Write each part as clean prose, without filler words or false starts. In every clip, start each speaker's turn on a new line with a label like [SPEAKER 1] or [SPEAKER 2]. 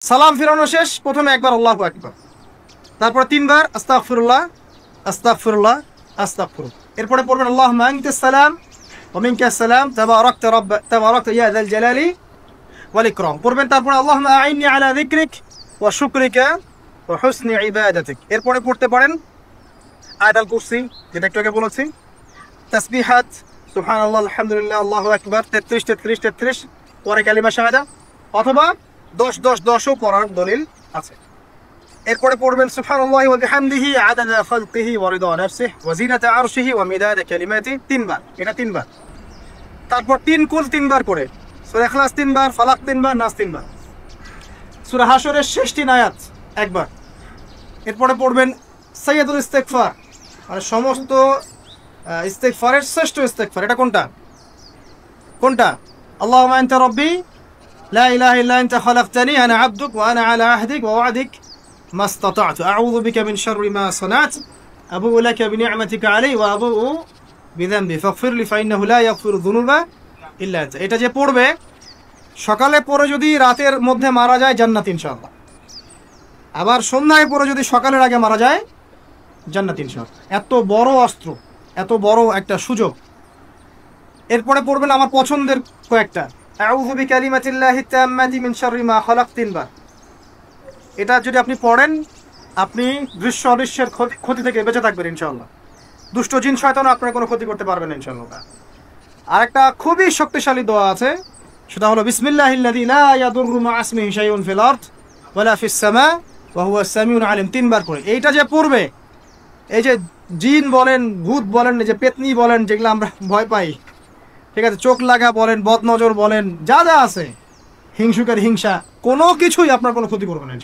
[SPEAKER 1] সালাম ফিরানো শেষ, প্রথমে একবার আল্লাহু আকবার, তারপর তিনবার আস্তাগফিরুল্লাহ আস্তাগফিরুল্লাহ আস্তাগফিরুল্লাহ। এরপরে পড়বেন আল্লাহুম্মা আনতাস সালাম ওয়া মিনকাস সালাম তাবারাকতা ইয়া যাল জালালি ওয়াল ইকরাম পড়বেন। তারপরে আল্লাহুম্মা আইন্নি আলা যিকরিক ওয়া শুকরিকা ওয়া হুসনি ইবাদাতিক। এরপরে পড়তে পারেন আয়াতুল কুরসি, যেটা একটু আগে বলেছি, তাসবিহাত সুবহানাল্লাহ আলহামদুলিল্লাহ আল্লাহু আকবার 33 33 33, পরে কালিমা শাহাদা, অথবা 10 10 10ও পড়ার দলিল আছে। এরপরে পড়বেন সুবহানাল্লাহি ওয়া বিহামদিহি আদাদা খালকিহি ওয়া রিদা নাফসিহি ওয়া জিনাতা আরশিহি ওয়া মিদাদা কালিমাতিহি, তিনবার, এটা তিনবার। তারপর তিন কুল তিনবার করে, সূরা ইখলাস তিনবার, ফালাক তিনবার, নাস তিনবার, সূরা হাশরের শেষ 3 আয়াত একবার। এরপরে পড়বেন সাইয়্যিদুল ইস্তিগফার, মানে সমস্ত ইস্তিগফারের শ্রেষ্ঠ ইস্তিগফার। এটা কোনটা কোনটা? আল্লাহুম্মা আনতা রাব্বি লা ইলাহা ইল্লা আনতা খালাকতানি আনা আবদুক ওয়া আনা আলা আহদিক ওয়া ওয়া'দিক মাস্তাতা'তু আউযু বিকা মিন শাররি মা সানা'তু আবুউ লাকা বিনি'মাতিকা আলাইয়া ওয়া আবুউ বিযানবি ফাগফিরলি ফাইন্নাহু লা ইয়াগফিরু যুনুবা ইল্লা আনতা। এটা যে পড়বে সকালে পড়ে যদি রাতের মধ্যে মারা যায় জান্নাত ইনশাআল্লাহ, আবার সন্ধ্যায় পড়ে যদি সকালের আগে মারা যায় জান্নাত ইনশাআল্লাহ। এত বড় অস্ত্র, এত বড় একটা সুযোগ। এরপরে পড়বেন আমার পছন্দের কয়েকটা, আউযু বিকালিমাতিল্লাহি তাম্মাতি মিন শাররি মা খালাক, তিনবার। এটা যদি আপনি পড়েন আপনি দৃশ্য অদৃশ্যের ক্ষতি থেকে বেঁচে থাকবেন ইনশাআল্লাহ। দুষ্ট জিন শয়তানও আপনার কোনো ক্ষতি করতে পারবে না ইনশাআল্লাহ। আর একটা খুবই শক্তিশালী দোয়া আছে, সেটা হলো বিসমিল্লাহিল্লাযী লা ইয়াদুররু মা ইসমিহি শাইউন ফিল আরদ ওয়ালা ফিস সামা ওয়া হুয়া সামিউল আলিম, তিনবার করে। এইটা যে পড়বে, এই যে জিন বলেন, ভূত বলেন, যে পেতনি বলেন, যেগুলো আমরা ভয় পাই, ঠিক আছে, চোখ লাগা বলেন, বদনজর বলেন, যা যা আছে, হিংসুকের হিংসা, কোনো কিছুই আপনার কোনো ক্ষতি করবে না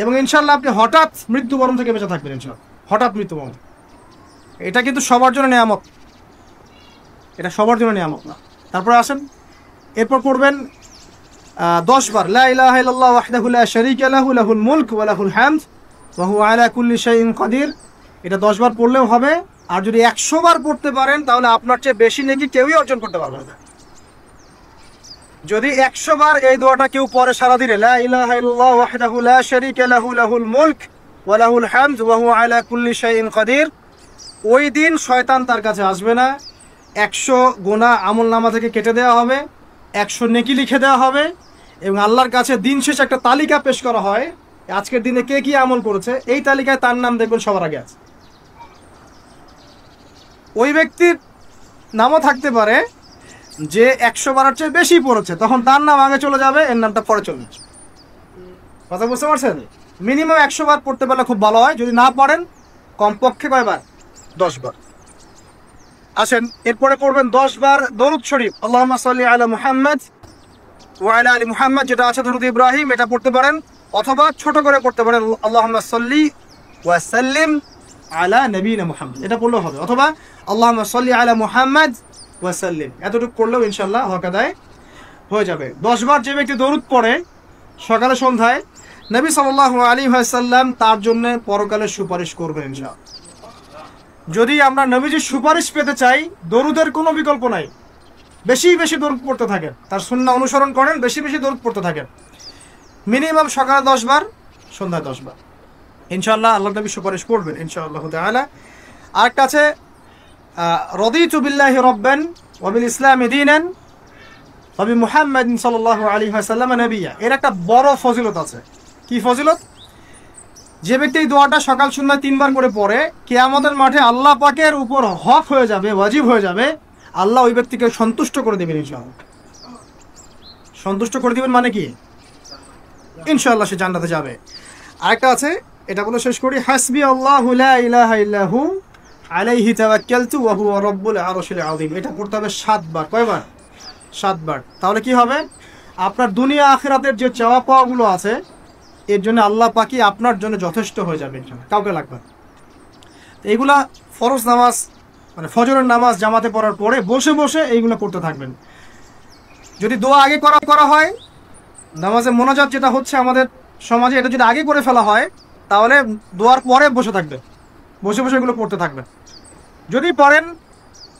[SPEAKER 1] এবং ইনশাল্লাহ আপনি হঠাৎ মৃত্যুবরণ থেকে বেঁচে থাকবেন ইনশাল্লাহ, হঠাৎ মৃত্যুবরণ। এটা কিন্তু সবার জন্য নেয়ামত, এটা সবার জন্য নেয়ামত না। তারপরে আসেন, এরপর পড়বেন 10 বার লা ইলাহা ইল্লাল্লাহু ওয়াহদাহু লা শারীকা লাহু লাহুল মুলক ওয়া লাহুল হামদ ওয়া হুয়া আলা কুল্লি শাইইন কাদির। এটা 10 বার পড়লেও হবে। আর যদি 100 বার পড়তে পারেন তাহলে আপনার চেয়ে বেশি নেকি কেউই অর্জন করতে পারবে না। যদি 100 বার এই দোয়াটা কেউ পড়ে সারাদিনে, লা ইলাহা ইল্লাল্লাহু ওয়াহদাহু লা শারীকা লাহু লাহুল মুলক ওয়া লাহুল হামদ ওয়া হুয়া আলা কুল্লি শাইইন কাদির, ওই দিন শয়তান তার কাছে আসবে না। 100 গুনাহ আমলনামা থেকে কেটে দেওয়া হবে, 100 নেকি লিখে দেওয়া হবে এবং আল্লাহর কাছে দিন শেষে একটা তালিকা পেশ করা হয়, আজকের দিনে কে কি আমল করেছে, এই তালিকায় তার নাম দেখবেন সবার আগে আছে। ওই ব্যক্তির নামও থাকতে পারে যে 100 বারের চেয়ে বেশি পড়েছে, তখন তার নাম আগে চলে যাবে, এর নামটা পরে চলে যাবে। কথা বুঝতে পারছেন? মিনিমাম 100 বার পড়তে পারলে খুব ভালো হয়, যদি না পড়েন কমপক্ষে কয়বার? 10 বার। আসেন, এরপরে পড়বেন 10 বার দরুদ শরীফ, আল্লাহুম্মা সাল্লি আলা মুহাম্মাদ ওয়া আলা আলি মুহাম্মাদ, যেটা আছে দরুদ ইব্রাহিম, এটা পড়তে পারেন, অথবা ছোট করে পড়তে পারেন আল্লাহুম্মা সাল্লি ওয়া সাল্লিম আলা নবিয়িনা মুহাম্মদ, এটা পড়লেও হবে, অথবা আল্লাহুম্মা সাল্লি আলা মুহাম্মাদ ওয়া সাল্লিম, এতটুকু পড়লেও ইনশাআল্লাহ হক আদায় হয়ে যাবে। 10 বার যে ব্যক্তি দরুদ পড়ে সকালে সন্ধ্যায়, নবী সাল্লাল্লাহু আলাইহি ওয়াসাল্লাম তার জন্য পরকালে সুপারিশ করবেন ইনশাআল্লাহ। যদি আমরা নবীজির সুপারিশ পেতে চাই, দরুদের কোনো বিকল্প নাই, বেশি বেশি দরুদ পড়তে থাকেন, তার সুন্নাহ অনুসরণ করেন, বেশি বেশি দরুদ পড়তে থাকেন, মিনিমাম সকালে 10 বার, সন্ধ্যায় 10 বার, ইনশাআল্লাহ আল্লাহ নবী সুপারিশ করবেন ইনশাআল্লাহ তাআলা। আরেকটা আছে রাদিতু বিল্লাহি রাব্বান ওয়া বিল ইসলামি দীনান ওয়া বি মুহাম্মাদিন সাল্লাল্লাহু আলাইহি ওয়াসাল্লাম নবিয়্যা। এর একটা বড় ফজিলত আছে। কি ফজিলত? যে ব্যক্তি এই দোয়াটা সকাল সন্ধ্যা 3 বার করে পড়ে, কিয়ামতের মাঠে আল্লাহ পাকের উপর হক হয়ে যাবে, ওয়াজিব হয়ে যাবে, আল্লাহ ওই ব্যক্তিকে সন্তুষ্ট করে দেবেন ইনশাআল্লাহ। সন্তুষ্ট করে দিবেন মানে কি? ইনশাআল্লাহ সে জান্নাতে যাবে। আরেকটা আছে, এটা বলে শেষ করি, হাসবি আল্লাহু লা ইলাহা ইল্লাহু আলাইহি তাওয়াক্কালতু ওয়া হুয়া রাব্বুল আরশিল আযীম। এটা পড়তে হবে 7 বার। কয়বার? 7 বার। তাহলে কি হবে? আপনার দুনিয়া আখিরাতের যে চাওয়া পাওয়াগুলো আছে, এর জন্য আল্লাহ পাকই আপনার জন্য যথেষ্ট হয়ে যাবে ইনশাআল্লাহ, কাউকে লাগবে না। তো এইগুলা ফরজ নামাজ, মানে ফজরের নামাজ জামাতে পড়ার পরে বসে বসে এইগুলো করতে থাকবেন। যদি দোয়া আগে করা হয়, নামাজে মোনাজাত যেটা হচ্ছে আমাদের সমাজে, এটা যদি আগে করে ফেলা হয় তাহলে দোয়ার পরে বসে থাকবে, বসে বসে এগুলো পড়তে থাকবেন। যদি পড়েন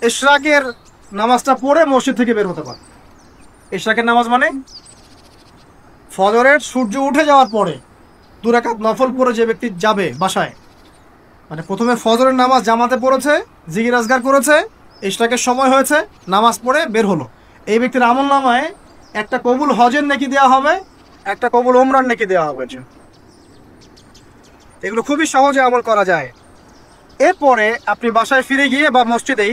[SPEAKER 1] ইশরাকের নামাজটা পড়ে মসজিদ থেকে বের হতে পারে। ইশরাকের নামাজ মানে ফজরের সূর্য উঠে যাওয়ার পরে 2 রাকাত নফল পড়ে যে ব্যক্তি যাবে বাসায়, মানে প্রথমে ফজরের নামাজ জামাতে পড়েছে, জিকির আজগার করেছে, ইশরাকের সময় হয়েছে, নামাজ পড়ে বের হলো, এই ব্যক্তির আমল নামায় একটা কবুল হজের নেকি দেওয়া হবে, একটা কবুল ওমরার নেকি দেওয়া হবে। এগুলো খুবই সহজে আমল করা যায়। এরপরে আপনি বাসায় ফিরে গিয়ে বা মসজিদেই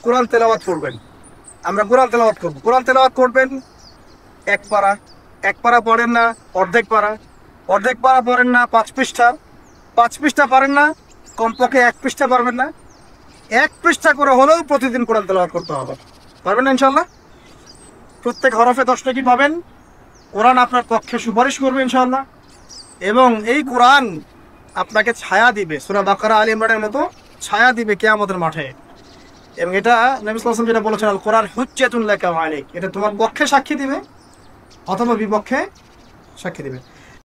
[SPEAKER 1] কোরআন তেলাওয়াত করবেন। আমরা কোরআন তেলাওয়াত করব। কোরআন তেলাওয়াত করবেন এক পারা, এক পারা পড়েন না অর্ধেক পারা, অর্ধেক পারা পড়েন না 5 পৃষ্ঠা, 5 পৃষ্ঠা পারেন না কমপক্ষে 1 পৃষ্ঠা পারবেন না, 1 পৃষ্ঠা করে হলেও প্রতিদিন কোরআন তেলাওয়াত করতে হবে। পারবেন না ইনশাল্লাহ? প্রত্যেক হরফে 10 টাকা পাবেন। কোরআন আপনার পক্ষে সুপারিশ করবে ইনশাল্লাহ, এবং এই কোরআন আপনাকে ছায়া দিবে, সূরা বাকারা আলে ইমরানের মতো ছায়া দিবে কিয়ামতের মাঠে। এবং এটা নবী সাল্লাল্লাহু আলাইহি ওয়াসাল্লাম যেটা বলেছেন, আল কোরআন হুজ্জাতুন লাকা ওয়া আলাইক, এটা তোমার পক্ষে সাক্ষী দিবে অথবা বিপক্ষে সাক্ষী দিবে।